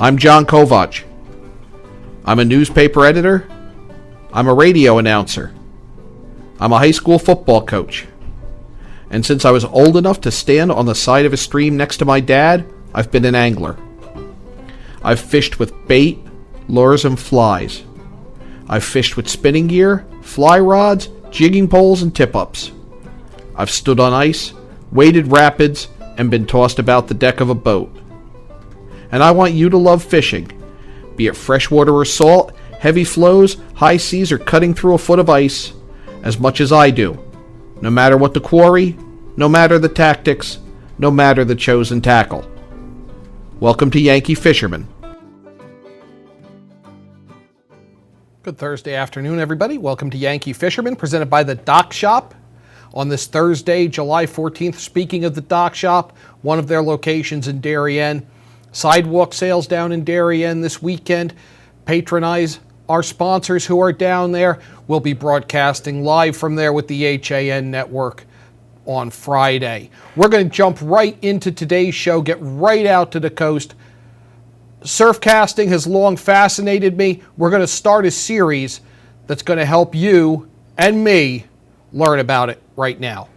I'm John Kovach. I'm a newspaper editor. I'm a radio announcer. I'm a high school football coach. And since I was old enough to stand on the side of a stream next to my dad, I've been an angler. I've fished with bait, lures, and flies. I've fished with spinning gear, fly rods, jigging poles, and tip-ups. I've stood on ice, waded rapids, and been tossed about the deck of a boat. And I want you to love fishing, be it freshwater or salt, heavy flows, high seas, or cutting through a foot of ice, as much as I do, no matter what the quarry, no matter the tactics, no matter the chosen tackle. Welcome to Yankee Fisherman. Good Thursday afternoon, everybody. Welcome to Yankee Fisherman, presented by the Dock Shop. On this Thursday, July 14th, speaking of the Dock Shop, one of their locations in Darien. Sidewalk sales down in Darien this weekend. Patronize our sponsors who are down there. We'll be broadcasting live from there with the HAN network on Friday. We're going to jump right into today's show, get right out to the coast. Surf casting has long fascinated me. We're going to start a series that's going to help you and me learn about it right now.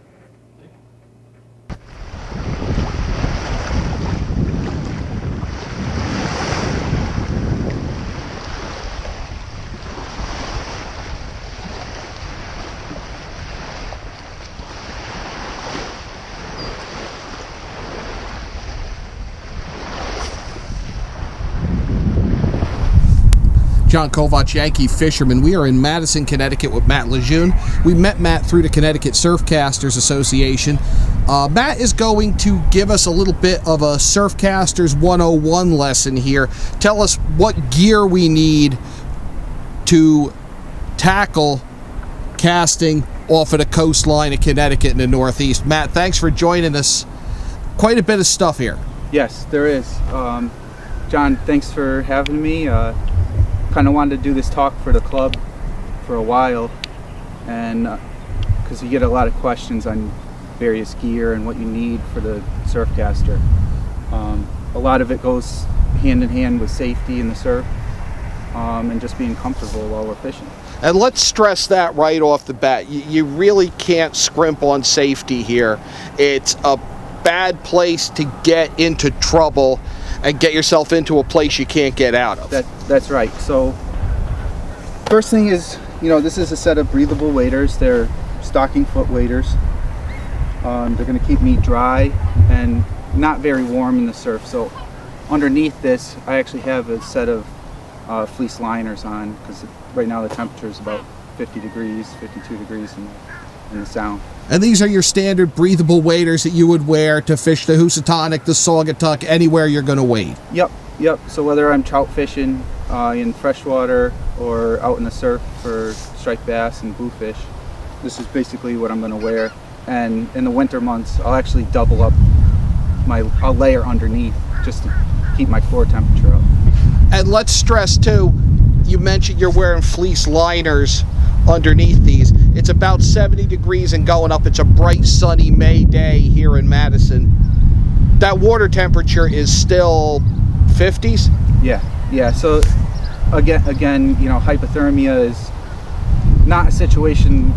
John Kovach, Yankee Fisherman. We are in Madison, Connecticut with Matt Lejeune. We met Matt through the Connecticut Surfcasters Association. Matt is going to give us a little bit of a Surfcasters 101 lesson here. Tell us what gear we need to tackle casting off of the coastline of Connecticut in the Northeast. Matt, thanks for joining us. Quite a bit of stuff here. Yes, there is. John, thanks for having me. Kind of wanted to do this talk for the club for a while, and because you get a lot of questions on various gear and what you need for the Surfcaster. A lot of it goes hand in hand with safety in the surf, and just being comfortable while we're fishing. And let's stress that right off the bat. You really can't scrimp on safety here. It's a bad place to get into trouble and get yourself into a place you can't get out of. That's right. So first thing is, this is a set of breathable waders. They're stocking foot waders. They're going to keep me dry and not very warm in the surf. So underneath this, I actually have a set of fleece liners on, because right now the temperature is about 50 degrees, 52 degrees in the Sound. And these are your standard breathable waders that you would wear to fish the Housatonic, the Saugatuck, anywhere you're going to wade. Yep. So whether I'm trout fishing in freshwater or out in the surf for striped bass and bluefish, this is basically what I'm going to wear. And in the winter months, I'll actually double up I'll layer underneath just to keep my core temperature up. And let's stress too, you mentioned you're wearing fleece liners underneath these. It's about 70 degrees and going up. It's a bright sunny May day here in Madison. That water temperature is still 50s? Yeah. So again, hypothermia is not a situation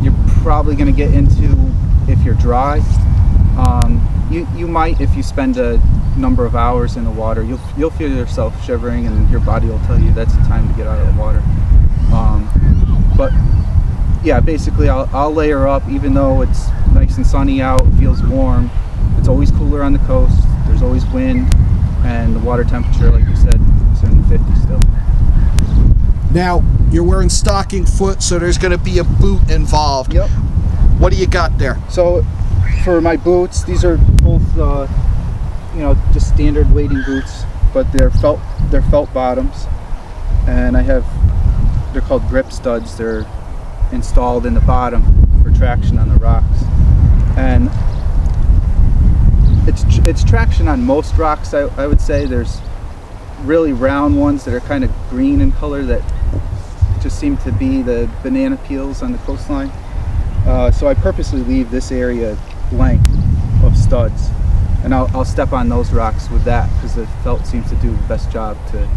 you're probably going to get into if you're dry. You might, if you spend a number of hours in the water, you'll feel yourself shivering, and your body will tell you that's the time to get out of the water. But yeah, basically I'll layer up. Even though it's nice and sunny out, it feels warm. It's always cooler on the coast. There's always wind, and the water temperature, like you said, is in the 50s still. Now, you're wearing stocking foot, so there's going to be a boot involved. Yep. What do you got there? So for my boots, these are both just standard wading boots, but they're felt bottoms, and they're called grip studs. They're installed in the bottom for traction on the rocks, and it's traction on most rocks. I would say there's really round ones that are kind of green in color that just seem to be the banana peels on the coastline. So I purposely leave this area blank of studs, and I'll step on those rocks with that because the felt seems to do the best job to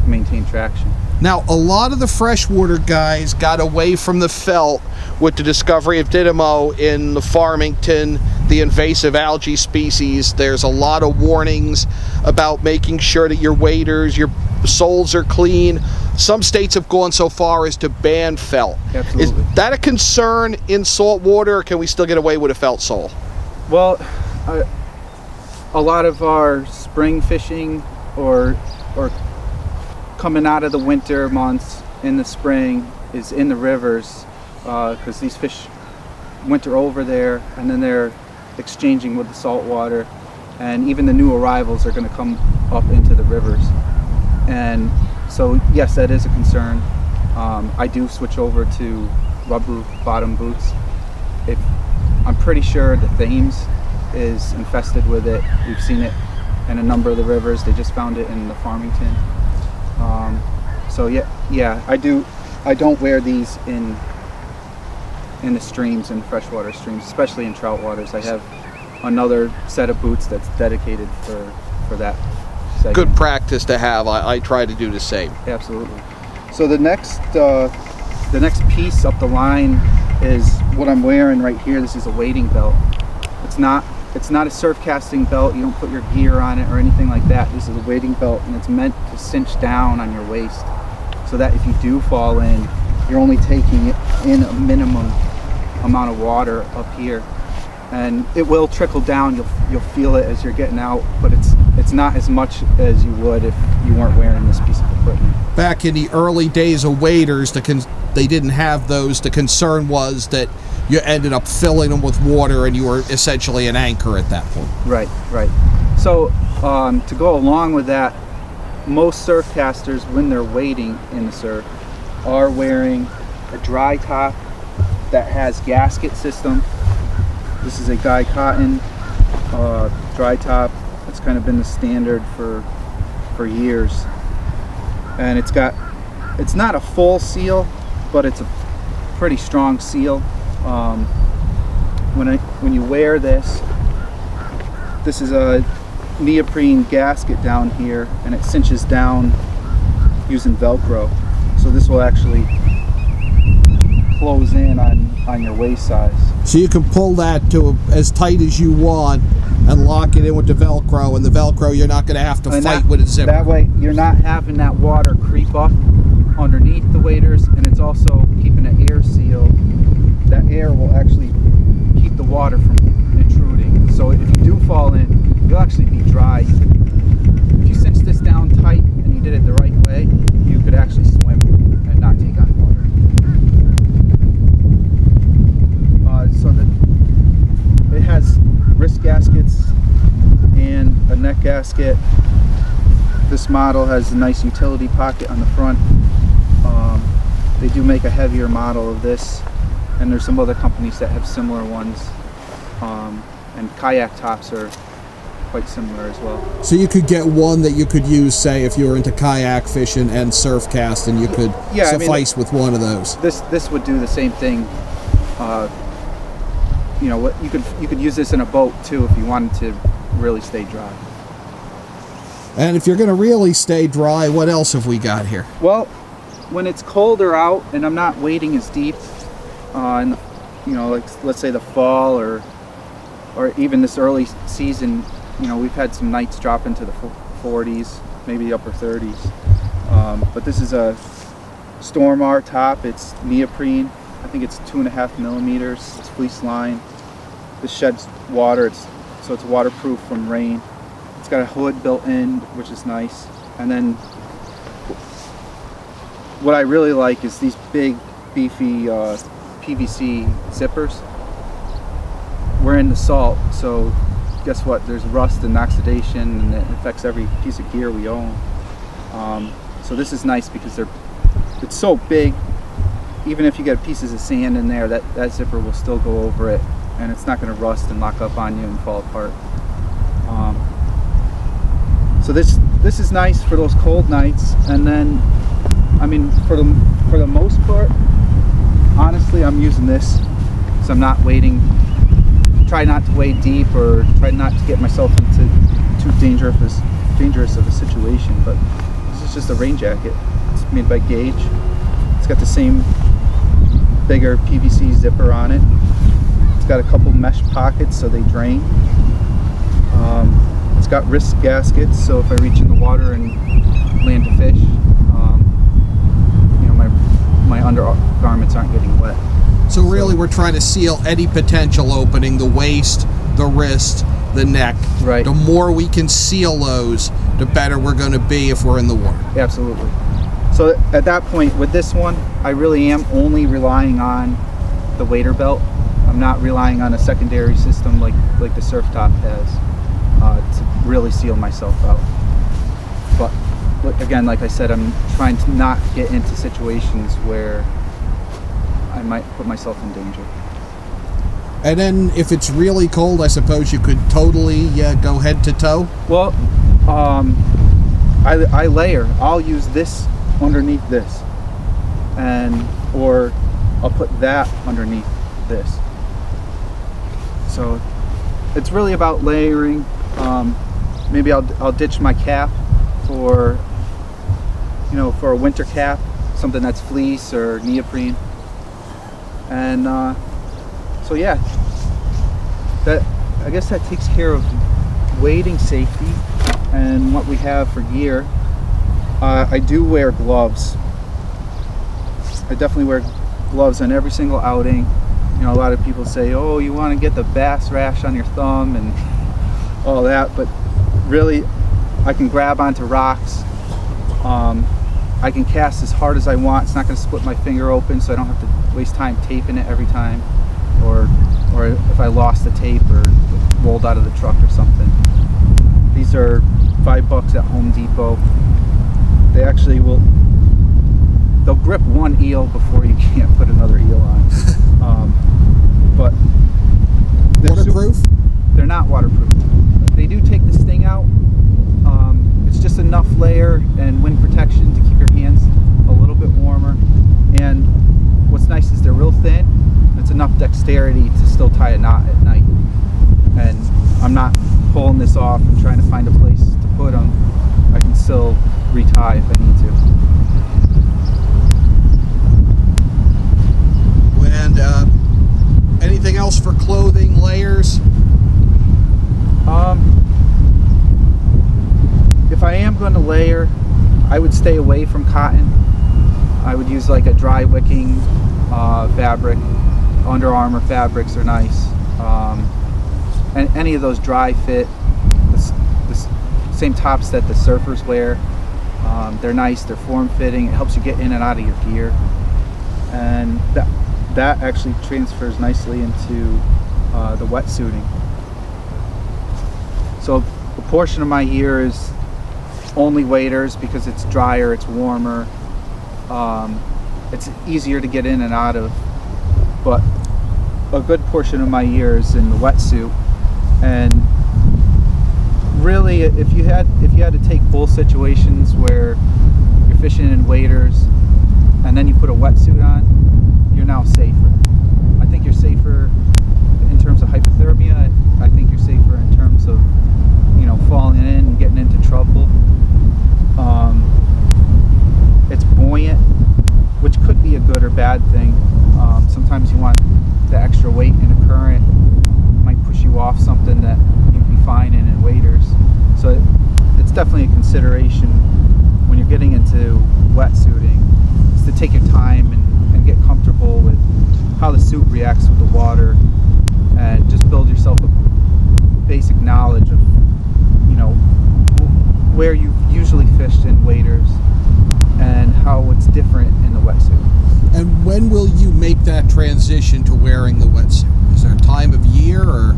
maintain traction. Now, a lot of the freshwater guys got away from the felt with the discovery of Dynamo in the Farmington, the invasive algae species. There's a lot of warnings about making sure that your waders, your soles are clean. Some states have gone so far as to ban felt. Absolutely. Is that a concern in salt water, or can we still get away with a felt sole? Well, a lot of our spring fishing or coming out of the winter months in the spring is in the rivers because these fish winter over there and then they're exchanging with the salt water, and even the new arrivals are going to come up into the rivers. And so yes, that is a concern. I do switch over to rubber bottom boots. I'm pretty sure the Thames is infested with it. We've seen it in a number of the rivers. They just found it in the Farmington. So yeah, I don't wear these in the streams, in freshwater streams, especially in trout waters. I have another set of boots that's dedicated for that segment. Good practice to have. I try to do the same. Absolutely. So the next piece up the line is what I'm wearing right here. This is a wading belt. It's not a surf casting belt. You don't put your gear on it or anything like that. This is a wading belt, and it's meant to cinch down on your waist so that if you do fall in, you're only taking it in a minimum amount of water up here, and it will trickle down. You'll feel it as you're getting out, but it's not as much as you would if you weren't wearing this piece of equipment. Back in the early days of waders, they didn't have those. The concern was that you ended up filling them with water and you were essentially an anchor at that point. Right. So to go along with that, most surf casters, when they're wading in the surf, are wearing a dry top that has gasket system. This is a Guy Cotton dry top. It's kind of been the standard for years, and it's not a full seal, but it's a pretty strong seal. When you wear this is a neoprene gasket down here, and it cinches down using Velcro. So this will actually close in on your waist size. So you can pull that to as tight as you want and lock it in with the Velcro, and the Velcro you're not going to have to fight with a zipper. That way you're not having that water creep up underneath the waders, and it's also keeping an air seal. That air will actually keep the water from intruding. So if you do fall in, you'll actually be dry. If you cinch this down tight and you did it the right way, you could actually swim and not take on water. So that it has wrist gaskets and a neck gasket. This model has a nice utility pocket on the front. They do make a heavier model of this, and there's some other companies that have similar ones. And kayak tops are quite similar as well. So you could get one that you could use, say, if you were into kayak fishing and surf casting, you could suffice with one of those. This would do the same thing. You could use this in a boat too if you wanted to really stay dry. And if you're going to really stay dry, what else have we got here? Well, when it's colder out and I'm not wading as deep, like let's say the fall or even this early season, we've had some nights drop into the 40s, maybe upper 30s. But this is a Storm R top. It's neoprene. I think it's 2.5 millimeters. It's fleece line. This sheds water. So it's waterproof from rain. It's got a hood built in, which is nice. And then what I really like is these big, beefy PVC zippers. We're in the salt, so guess what? There's rust and oxidation, and it affects every piece of gear we own. So this is nice because it's so big. Even if you get pieces of sand in there, that zipper will still go over it, and it's not going to rust and lock up on you and fall apart. So this is nice for those cold nights. And then, for the most part, honestly, I'm using this because I'm not wading try not to wade deep or try not to get myself into too dangerous of a situation. But this is just a rain jacket. It's made by Gauge. It's got the same bigger PVC zipper on it. It's got a couple mesh pockets so they drain. It's got wrist gaskets, so if I reach in the water and land a fish, my undergarments aren't getting wet. So really we're trying to seal any potential opening, the waist, the wrist, the neck. Right. The more we can seal those, the better we're going to be if we're in the water. Absolutely. So at that point, with this one, I really am only relying on the wader belt. I'm not relying on a secondary system like the Surf Top has to really seal myself out. But again, like I said, I'm trying to not get into situations where I might put myself in danger. And then if it's really cold, I suppose you could totally go head to toe? Well, I layer. I'll use this underneath this, or I'll put that underneath this. So it's really about layering. Maybe I'll ditch my cap for a winter cap, something that's fleece or neoprene. And so yeah, I guess that takes care of wading safety and what we have for gear. I do wear gloves. I definitely wear gloves on every single outing. A lot of people say, oh, you want to get the bass rash on your thumb and all that, but really I can grab onto rocks. I can cast as hard as I want. It's not going to split my finger open, so I don't have to waste time taping it every time, or if I lost the tape or rolled out of the truck or something. These are $5 at Home Depot. They actually they'll grip one eel before you can't put another eel on. But waterproof? They're not waterproof. They do take the sting out. It's just enough layer and wind protection to keep your hands a little bit warmer. And what's nice is they're real thin. It's enough dexterity to still tie a knot at night. And I'm not pulling this off and trying to find a place to put them. I can still retie if I need to. And anything else for clothing, layers? If I am going to layer, I would stay away from cotton. I would use like a dry wicking fabric. Under Armour fabrics are nice. And any of those dry fit, the same tops that the surfers wear. They're nice, they're form-fitting, it helps you get in and out of your gear. And that actually transfers nicely into the wetsuiting. So a portion of my year is only waders because it's drier, it's warmer, it's easier to get in and out of. But a good portion of my year is in the wetsuit. And really, if you had to take both situations where you're fishing in waders and then you put a wetsuit on, you're now safer. I think you're safer in terms of hypothermia. I think you're safer in terms of falling in and getting into trouble. It's buoyant, which could be a good or bad thing. Sometimes you want the extra weight in a current. It might push you off something that you'd be fine in waders. So it's definitely a consideration when you're getting into wetsuiting, is to take your time and get comfortable with how the suit reacts with the water, and just build yourself a basic knowledge of where you've usually fished in waders and how it's different in the wetsuit. And when will you make that transition to wearing the wetsuit? Is there a time of year, or?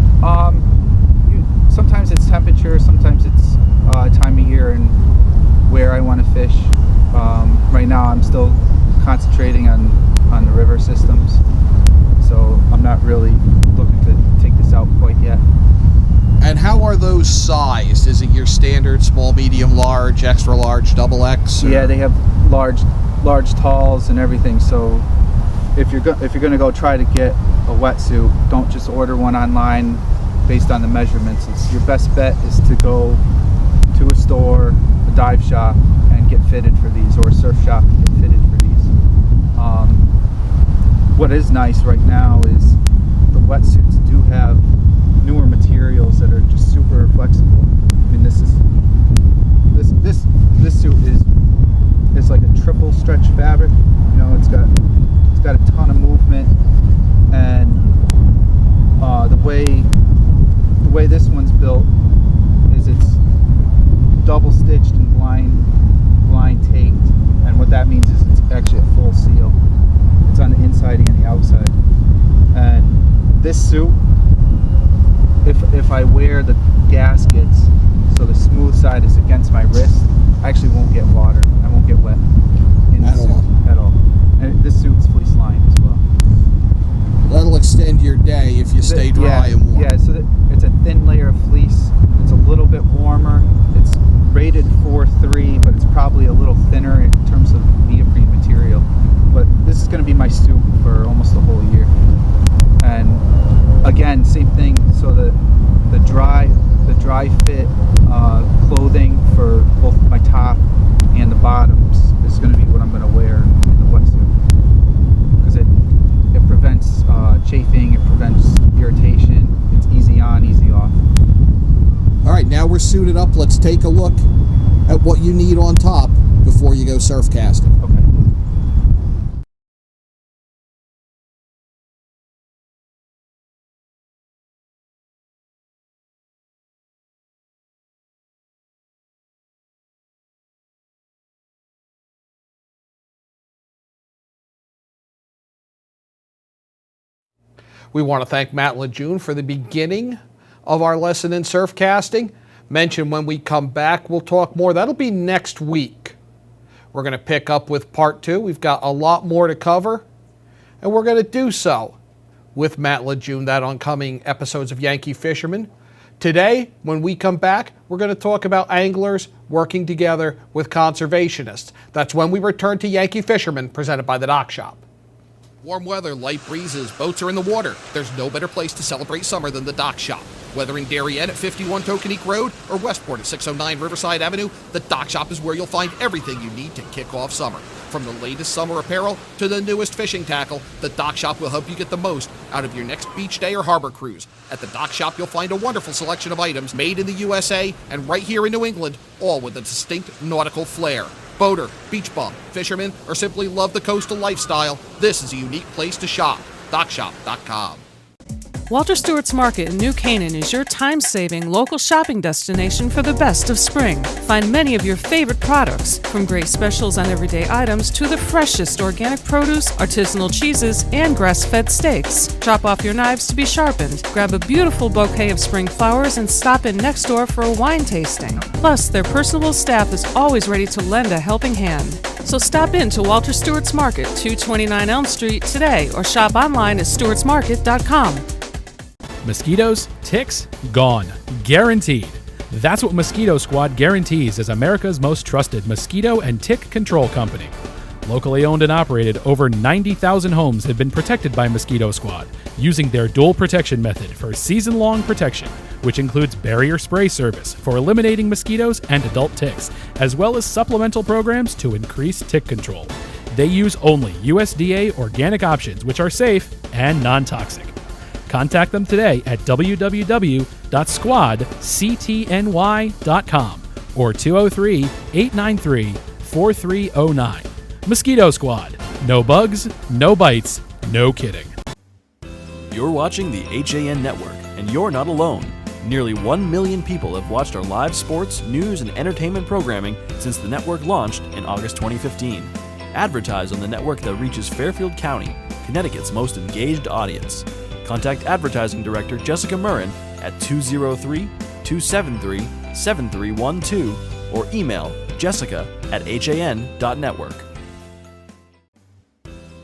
Sometimes it's temperature, sometimes it's time of year and where I want to fish. Right now I'm still concentrating on the river systems, so I'm not really looking to take this out quite yet. And how are those sized? Is it your standard small, medium, large, extra large, double X? Or? Yeah, they have large talls and everything. So if you're going to go try to get a wetsuit, don't just order one online based on the measurements. Your best bet is to go to a store, a dive shop, and get fitted for these, or a surf shop and get fitted for these. What is nice right now is the wetsuits do have newer materials that are just super flexible. I mean, this suit is like a triple stretch fabric. You know, it's got a ton of movement, and the way this one's built is it's double stitched and blind taped, and what that means is it's actually a full seal. It's on the inside and the outside. And this suit, if I wear the gaskets so the smooth side is against my wrist, I actually won't get water. I won't get wet in the suit at all. And this suit's fleece lined as well. That'll extend your day if you stay dry and warm. Yeah, so it's a thin layer of fleece. It's a little bit warmer. It's rated 4.3, but it's probably a little thinner in terms of neoprene material. But this is going to be my suit for almost the whole year. And again, same thing. So the dry fit clothing for both my top and the bottoms is going to be what I'm going to wear in the wetsuit, because it prevents chafing, it prevents irritation. It's easy on, easy off. All right, now we're suited up. Let's take a look at what you need on top before you go surf casting. Okay. We want to thank Matt Lejeune for the beginning of our lesson in surf casting. Mention when we come back, we'll talk more. That'll be next week. We're going to pick up with part 2. We've got a lot more to cover, and we're going to do so with Matt Lejeune, that on coming episodes of Yankee Fisherman. Today, when we come back, we're going to talk about anglers working together with conservationists. That's when we return to Yankee Fisherman, presented by the Dock Shop. Warm weather, light breezes, boats are in the water. There's no better place to celebrate summer than the Dock Shop. Whether in Darien at 51 Tokenique Road or Westport at 609 Riverside Avenue, the Dock Shop is where you'll find everything you need to kick off summer. From the latest summer apparel to the newest fishing tackle, the Dock Shop will help you get the most out of your next beach day or harbor cruise. At the Dock Shop, you'll find a wonderful selection of items made in the USA and right here in New England, all with a distinct nautical flair. Boater, beach bum, fisherman, or simply love the coastal lifestyle, this is a unique place to shop. DockShop.com. Walter Stewart's Market in New Canaan is your time-saving local shopping destination for the best of spring. Find many of your favorite products, from great specials on everyday items to the freshest organic produce, artisanal cheeses, and grass-fed steaks. Drop off your knives to be sharpened, grab a beautiful bouquet of spring flowers, and stop in next door for a wine tasting. Plus, their personable staff is always ready to lend a helping hand. So stop in to Walter Stewart's Market, 229 Elm Street today, or shop online at stewartsmarket.com. Mosquitoes, ticks, gone. Guaranteed. That's what Mosquito Squad guarantees as America's most trusted mosquito and tick control company. Locally owned and operated, over 90,000 homes have been protected by Mosquito Squad using their dual protection method for season-long protection, which includes barrier spray service for eliminating mosquitoes and adult ticks, as well as supplemental programs to increase tick control. They use only USDA organic options, which are safe and non-toxic. Contact them today at www.squadctny.com or 203-893-4309. Mosquito Squad. No bugs, no bites, no kidding. You're watching the HAN Network, and you're not alone. Nearly 1 million people have watched our live sports, news, and entertainment programming since the network launched in August 2015. Advertise on the network that reaches Fairfield County, Connecticut's most engaged audience. Contact Advertising Director Jessica Murrin at 203-273-7312 or email jessica@han.network.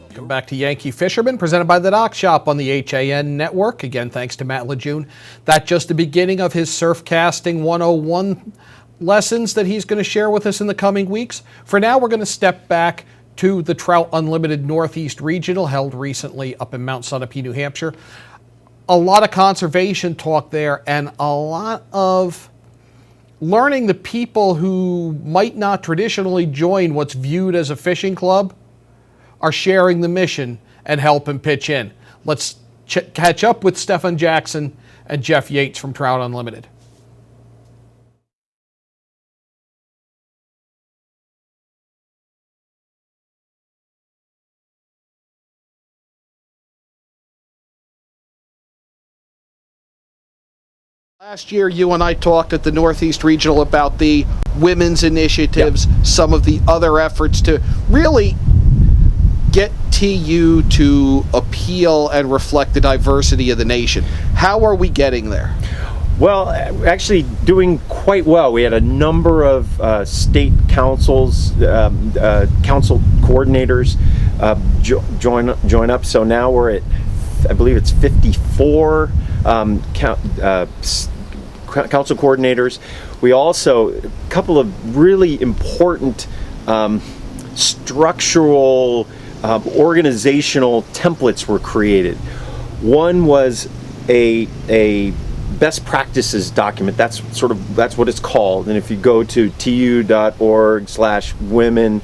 Welcome back to Yankee Fisherman, presented by the Dock Shop on the HAN Network. Again, thanks to Matt Lejeune. That's just the beginning of his surf casting 101 lessons that he's going to share with us in the coming weeks. For now, we're going to step back to the Trout Unlimited Northeast Regional held recently up in Mount Sunapee, New Hampshire. A lot of conservation talk there and a lot of learning the people who might not traditionally join what's viewed as a fishing club are sharing the mission and help and pitch in. Let's catch up with Stefan Jackson and Jeff Yates from Trout Unlimited. Last year, you and I talked at the Northeast Regional about the women's initiatives, some of the other efforts to really get TU to appeal and reflect the diversity of the nation. How are we getting there? Well, actually doing quite well. We had a number of state councils, council coordinators join up. So now we're at, I believe it's 54 council coordinators. We also, a couple of really important structural organizational templates were created. One was a best practices document. That's what it's called. And if you go to tu.org/women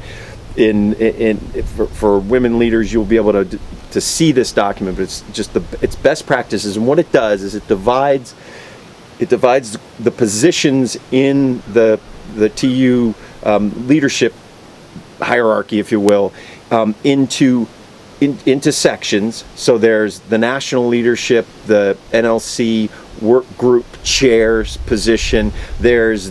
for women leaders, you'll be able to see this document. But it's just it's best practices, and what it does is it divides the positions in the TU leadership hierarchy, if you will, into sections. So there's the national leadership, the NLC work group chair's position. There's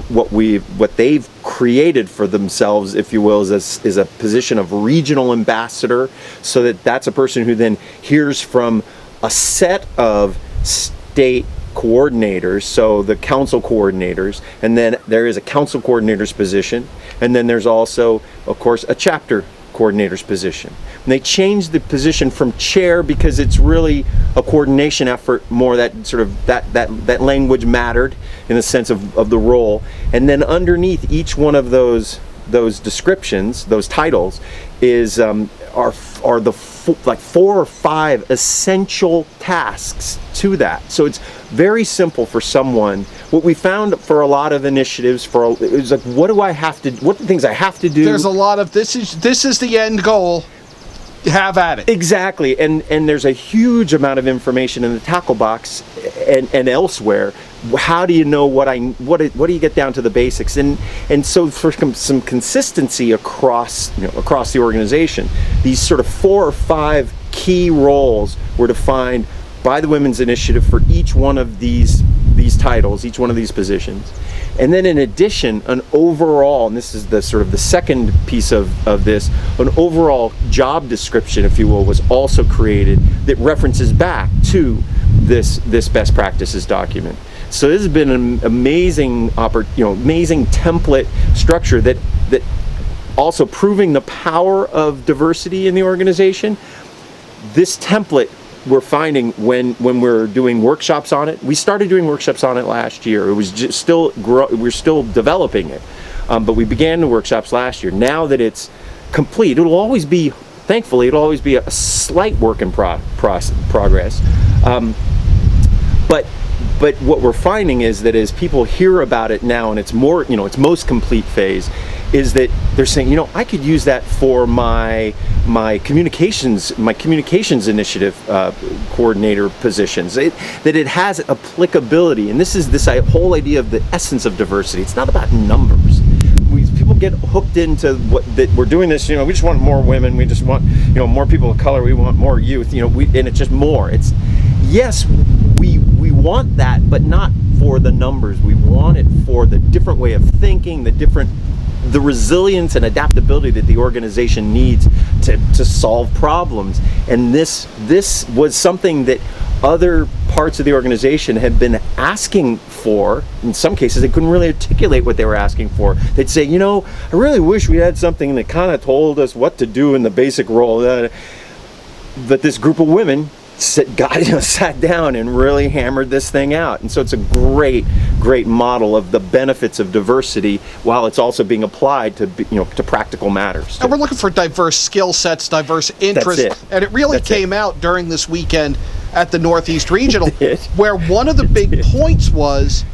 what they've created for themselves, if you will, is a position of regional ambassador. So that's a person who then hears from a set of state coordinators, so the council coordinators, and then there is a council coordinator's position, and then there's also, of course, a chapter coordinator's position. And they changed the position from chair because it's really a coordination effort, more that sort of that language mattered in the sense of the role. And then underneath each one of those descriptions, those titles, is are the like 4 or 5 essential tasks to that. So it's very simple for someone. What we found for a lot of initiatives, it's like, what are the things I have to do? There's a lot of this is the end goal. Have at it. Exactly, and there's a huge amount of information in the tackle box and elsewhere. How do you know what do you get down to the basics? And so for some consistency across the organization, these sort of 4 or 5 key roles were defined by the Women's Initiative for each one of these titles, each one of these positions. And then in addition, an overall, and this is the sort of the second piece of this, an overall job description, if you will, was also created that references back to this best practices document. So this has been an amazing template structure that also proving the power of diversity in the organization. This template we're finding when we're doing workshops on it. We started doing workshops on it last year. It was just we're still developing it, but we began the workshops last year. Now that it's complete, thankfully it'll always be a slight work in progress. But what we're finding is that as people hear about it now in its most complete phase, is that they're saying, I could use that for my communications initiative coordinator positions. That it has applicability, and this is this whole idea of the essence of diversity. It's not about numbers. People get hooked into that we're doing this. We just want more women. We just want more people of color. We want more youth. And it's just more. It's yes, we want that, but not for the numbers. We want it for the different way of thinking, the resilience and adaptability that the organization needs to solve problems. And this was something that other parts of the organization had been asking for. In some cases, they couldn't really articulate what they were asking for. They'd say, I really wish we had something that kind of told us what to do in the basic role. But this group of women sat down and really hammered this thing out. And so it's a great model of the benefits of diversity, while it's also being applied to to practical matters. And we're looking for diverse skill sets, diverse interests. That's it. And it really came out during this weekend at the Northeast Regional, where one of the big points was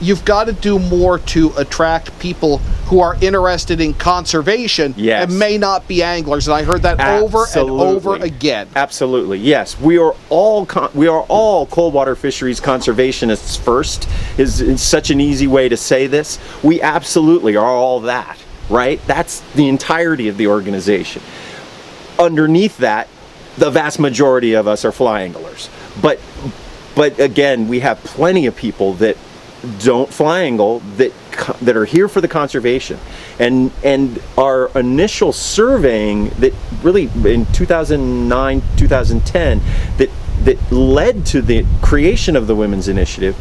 you've got to do more to attract people who are interested in conservation and may not be anglers. And I heard that over and over again. Absolutely, yes. We are all cold water fisheries conservationists first. Is such an easy way to say this. We absolutely are all that, right? That's the entirety of the organization. Underneath that, the vast majority of us are fly anglers. But again, we have plenty of people that don't fly angle that are here for the conservation, and our initial surveying that really in 2009 2010 that led to the creation of the Women's Initiative,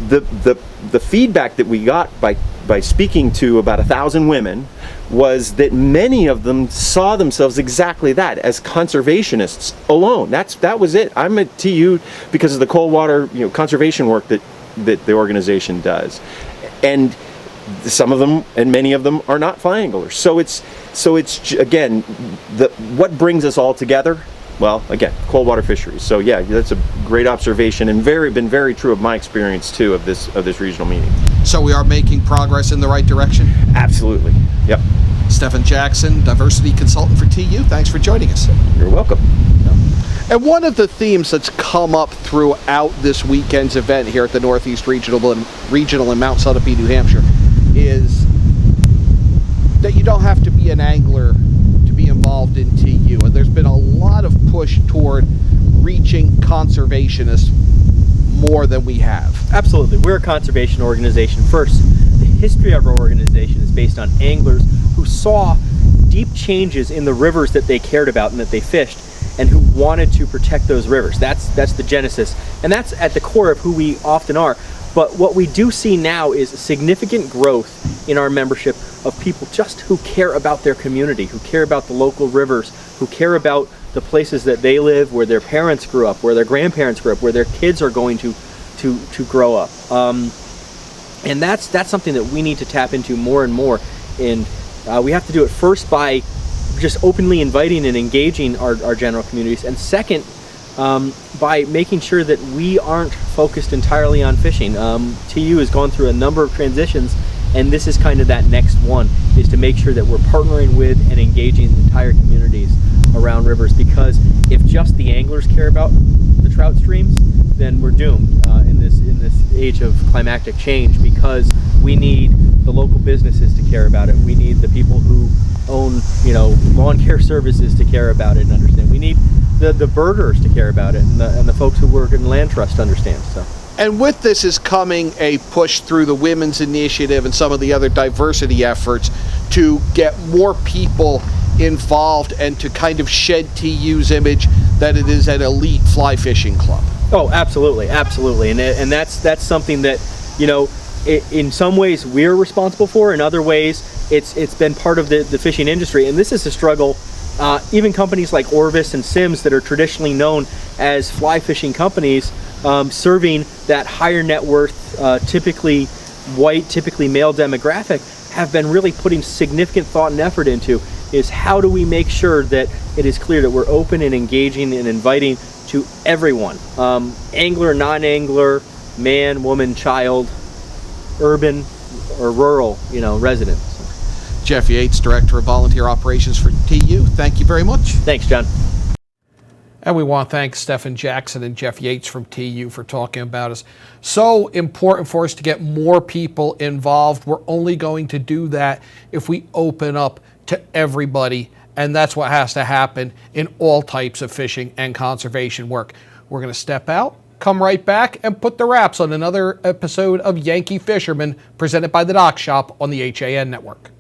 the feedback that we got by speaking to about 1,000 women was that many of them saw themselves exactly that, as conservationists alone. That was it. I'm at TU because of the cold water conservation work that the organization does, and some of them and many of them are not fly anglers. So it's again what brings us all together. Well, again, cold water fisheries. So yeah, that's a great observation, and been very true of my experience too of this regional meeting. So we are making progress in the right direction? Absolutely. Yep. Stephen Jackson, diversity consultant for TU. Thanks for joining us. You're welcome. And one of the themes that's come up throughout this weekend's event here at the Northeast Regional in Mount Sunapee, New Hampshire, is that you don't have to be an angler to be involved in TU. And there's been a lot of push toward reaching conservationists more than we have. Absolutely. We're a conservation organization first. The history of our organization is based on anglers who saw deep changes in the rivers that they cared about and that they fished, and who wanted to protect those rivers. That's the genesis, and that's at the core of who we often are. But what we do see now is significant growth in our membership of people just who care about their community, who care about the local rivers, who care about the places that they live, where their parents grew up, where their grandparents grew up, where their kids are going to grow up. And that's something that we need to tap into more and more. And we have to do it first by just openly inviting and engaging our general communities, and second, by making sure that we aren't focused entirely on fishing. TU has gone through a number of transitions, and this is kind of that next one, is to make sure that we're partnering with and engaging entire communities around rivers, because if just the anglers care about the trout streams, then we're doomed in this age of climactic change, because we need the local businesses to care about it. We need the people who own lawn care services to care about it and understand. We need the birders to care about it, and the folks who work in land trust to understand. So. And with this is coming a push through the Women's Initiative and some of the other diversity efforts to get more people involved and to kind of shed TU's image that it is an elite fly fishing club. Oh, absolutely, absolutely, and that's something that in some ways we're responsible for. In other ways, it's been part of the fishing industry, and this is a struggle. Even companies like Orvis and Sims that are traditionally known as fly fishing companies, serving that higher net worth, typically white, typically male demographic, have been really putting significant thought and effort into is how do we make sure that it is clear that we're open and engaging and inviting to everyone, angler, non-angler, man, woman, child, urban or rural, resident. Jeff Yates, Director of Volunteer Operations for TU. Thank you very much. Thanks, John. And we want to thank Stephen Jackson and Jeff Yates from TU for talking about us. So important for us to get more people involved. We're only going to do that if we open up to everybody, and that's what has to happen in all types of fishing and conservation work. We're going to step out, come right back, and put the wraps on another episode of Yankee Fisherman, presented by the Dock Shop on the HAN Network.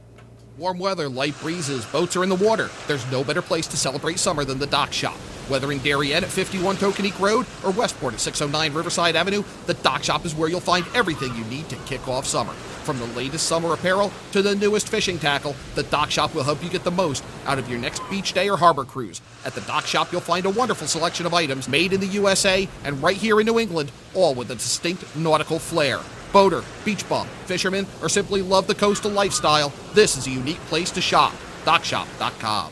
Warm weather, light breezes, boats are in the water. There's no better place to celebrate summer than the Dock Shop. Whether in Darien at 51 Tokenique Road or Westport at 609 Riverside Avenue, the Dock Shop is where you'll find everything you need to kick off summer. From the latest summer apparel to the newest fishing tackle, the Dock Shop will help you get the most out of your next beach day or harbor cruise. At the Dock Shop, you'll find a wonderful selection of items made in the USA and right here in New England, all with a distinct nautical flair. Boater, beach bum, fisherman, or simply love the coastal lifestyle, this is a unique place to shop. DockShop.com.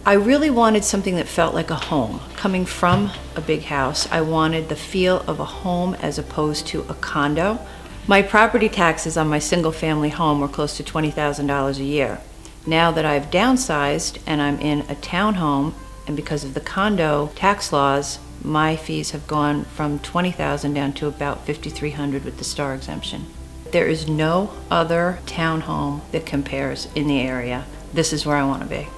I really wanted something that felt like a home. Coming from a big house, I wanted the feel of a home as opposed to a condo. My property taxes on my single-family home were close to $20,000 a year. Now that I've downsized and I'm in a townhome, and because of the condo tax laws, my fees have gone from $20,000 down to about $5,300 with the star exemption. There is no other townhome that compares in the area. This is where I want to be.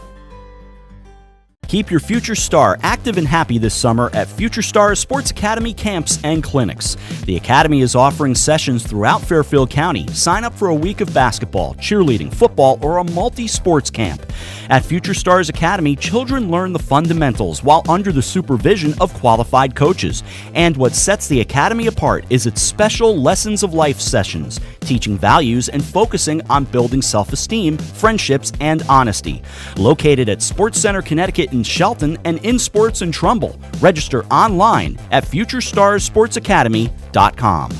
Keep your future star active and happy this summer at Future Stars Sports Academy camps and clinics. The Academy is offering sessions throughout Fairfield County. Sign up for a week of basketball, cheerleading, football, or a multi-sports camp. At Future Stars Academy, children learn the fundamentals while under the supervision of qualified coaches. And what sets the Academy apart is its special Lessons of Life sessions, teaching values and focusing on building self-esteem, friendships, and honesty. Located at Sports Center Connecticut in Shelton and in Sports in Trumbull. Register online at futurestarssportsacademy.com.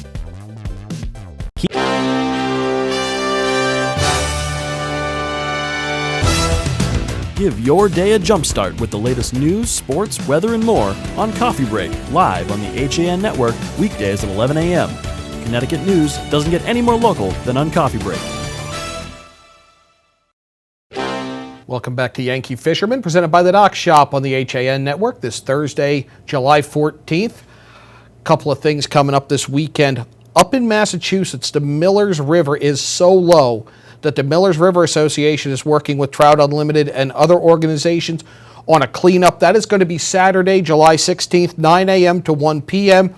Give your day a jumpstart with the latest news, sports, weather, and more on Coffee Break, live on the HAN Network, weekdays at 11 a.m. Connecticut news doesn't get any more local than on Coffee Break. Welcome back to Yankee Fisherman, presented by the Dock Shop on the HAN Network this Thursday, July 14th. Couple of things coming up this weekend. Up in Massachusetts, the Millers River is so low that the Millers River Association is working with Trout Unlimited and other organizations on a cleanup. That is going to be Saturday, July 16th, 9 a.m. to 1 p.m.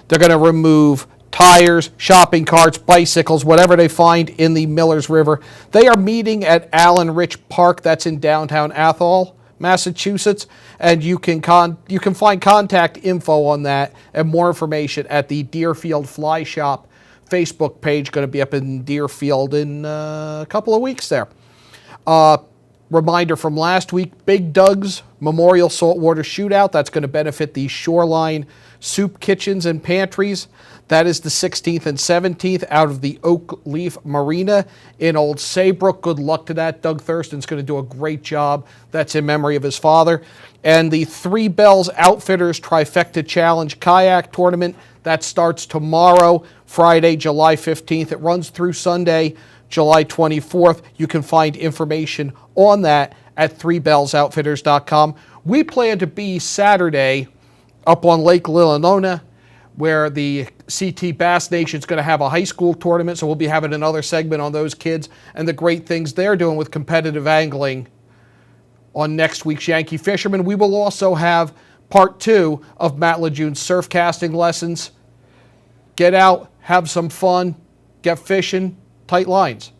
They're going to remove tires, shopping carts, bicycles, whatever they find in the Millers River. They are meeting at Allen Rich Park. That's in downtown Athol, Massachusetts. And you can find contact info on that and more information at the Deerfield Fly Shop Facebook page. Going to be up in Deerfield in a couple of weeks there. Reminder from last week, Big Doug's Memorial Saltwater Shootout. That's going to benefit the Shoreline Soup Kitchens and Pantries. That is the 16th and 17th out of the Oak Leaf Marina in Old Saybrook. Good luck to that. Doug Thurston's going to do a great job. That's in memory of his father. And the Three Bells Outfitters Trifecta Challenge Kayak Tournament. That starts tomorrow, Friday, July 15th. It runs through Sunday, July 24th. You can find information on that at threebellsoutfitters.com. We plan to be Saturday up on Lake Lillonona, where the CT Bass Nation is going to have a high school tournament, so we'll be having another segment on those kids and the great things they're doing with competitive angling on next week's Yankee Fisherman. We will also have part 2 of Matt Lejeune's surf casting lessons. Get out, have some fun, get fishing, tight lines.